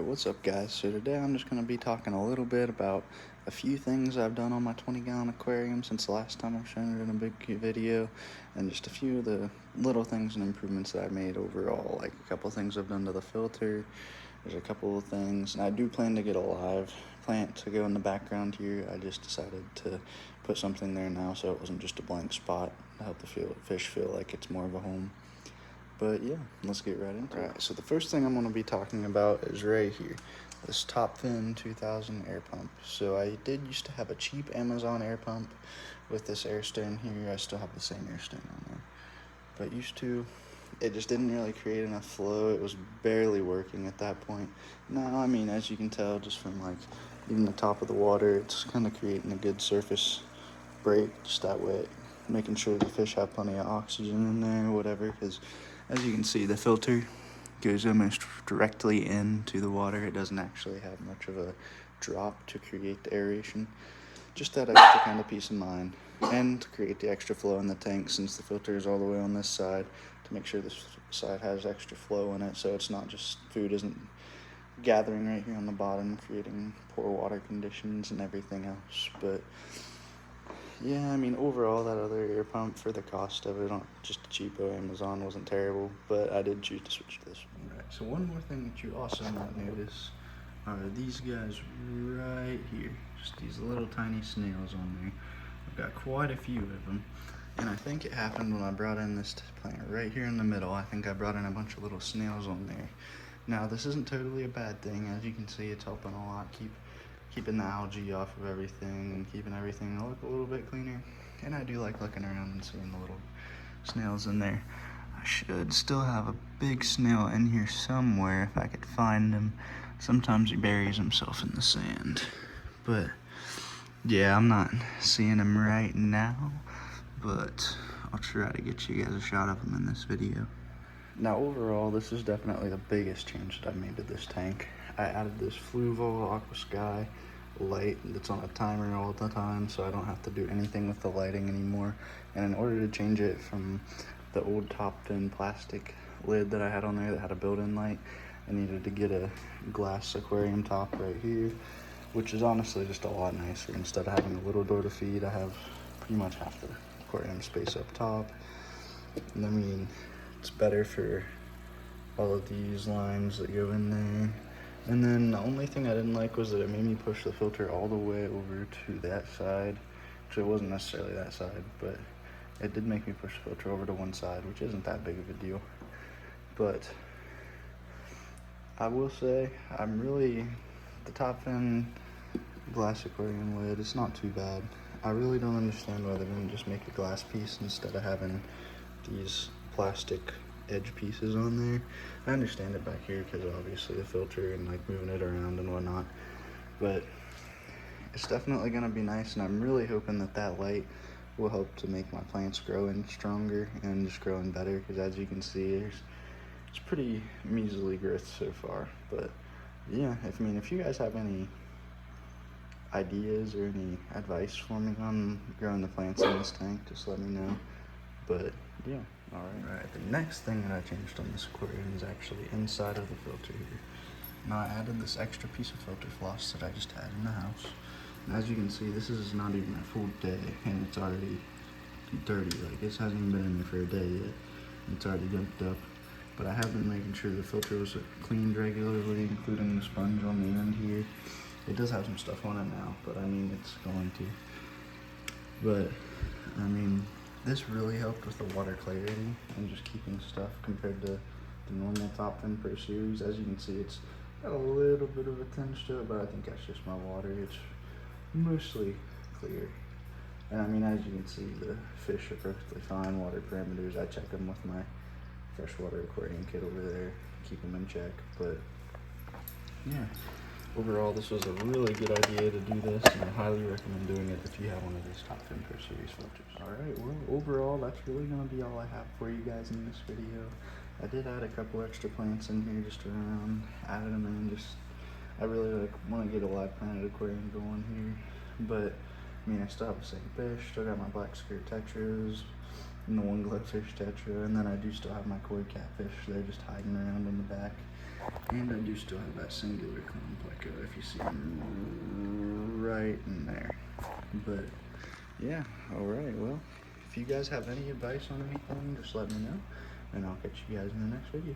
Alright, what's up guys? So today I'm just going to be talking a little bit about a few things I've done on my 20-gallon aquarium since the last time I've shown it in a big video, and just a few of the little things and improvements that I've made overall, like a couple things I've done to the filter. There's a couple of things, and I do plan to get a live plant to go in the background here. I just decided to put something there now so it wasn't just a blank spot to help the fish feel like it's more of a home. But yeah, let's get right into it. Alright, so the first thing I'm going to be talking about is right here, this Top Fin 2000 air pump. So I did used to have a cheap Amazon air pump with this air stone here. I still have the same air stone on there, but it just didn't really create enough flow. It was barely working at that point. Now, I mean, as you can tell just from like even the top of the water, it's kind of creating a good surface break, just that way, making sure the fish have plenty of oxygen in there or whatever, because as you can see, the filter goes almost directly into the water. It doesn't actually have much of a drop to create the aeration. Just that extra kind of peace of mind, and to create the extra flow in the tank, since the filter is all the way on this side, to make sure this side has extra flow in it, so it's not just food isn't gathering right here on the bottom, creating poor water conditions and everything else. But yeah, I mean, overall, that other air pump, for the cost of it, on just a cheapo Amazon, wasn't terrible, but I did choose to switch to this one. Right, so one more thing that you also might notice are these guys right here, just these little tiny snails on there. I've got quite a few of them, and I think it happened when I brought in this plant right here in the middle. I think I brought in a bunch of little snails on there. Now, this isn't totally a bad thing. As you can see, it's helping a lot, keeping the algae off of everything and keeping everything look a little bit cleaner. And I do like looking around and seeing the little snails in there. I should still have a big snail in here somewhere if I could find him. Sometimes he buries himself in the sand. But yeah, I'm not seeing him right now, but I'll try to get you guys a shot of him in this video. Now overall, this is definitely the biggest change that I've made to this tank. I added this Fluval Aquascape light that's on a timer all the time, so I don't have to do anything with the lighting anymore. And in order to change it from the old Top Fin plastic lid that I had on there that had a built-in light, I needed to get a glass aquarium top right here, which is honestly just a lot nicer. Instead of having a little door to feed, I have pretty much half the aquarium space up top. And I mean, it's better for all of these lines that go in there. And then the only thing I didn't like was that it made me push the filter all the way over to that side, which it wasn't necessarily that side, but it did make me push the filter over to one side, which isn't that big of a deal. But I will say, the Top Fin glass aquarium lid, it's not too bad. I really don't understand why they didn't just make a glass piece instead of having these plastic edge pieces on there. I understand it back here because obviously the filter and like moving it around and whatnot, but it's definitely going to be nice, and I'm really hoping that that light will help to make my plants grow in stronger and just growing better, because as you can see, it's pretty measly growth so far. But yeah, if you guys have any ideas or any advice for me on growing the plants in this tank, just let me know. But yeah, alright. The next thing that I changed on this aquarium is actually inside of the filter here. Now, I added this extra piece of filter floss that I just had in the house. And as you can see, this is not even a full day, and it's already dirty. Like, this hasn't even been in there for a day yet. It's already gunked up. But I have been making sure the filter was cleaned regularly, including the sponge on the end here. It does have some stuff on it now, but I mean, it's going to. But, I mean, this really helped with the water clarity and just keeping stuff compared to the normal Top Fin Pro Series. As you can see, it's got a little bit of a tinge to it, but I think that's just my water. It's mostly clear. And I mean, as you can see, the fish are perfectly fine. Water parameters, I check them with my freshwater aquarium kit over there, keep them in check. But yeah, overall, this was a really good idea to do this, and I highly recommend doing it if you have one of these Top Fin Pro Series filters. Alright, well, overall, that's really going to be all I have for you guys in this video. I did add a couple extra plants in here just around, added them in, I really want to get a live planted aquarium going here. But, I mean, I still have the same fish, still got my black skirt tetras, and the one glowfish tetra, and then I do still have my koi catfish. They're just hiding around in the back. And I do still have that singular cone pleco, if you see right in there. But yeah, alright, well, if you guys have any advice on anything, just let me know, and I'll catch you guys in the next video.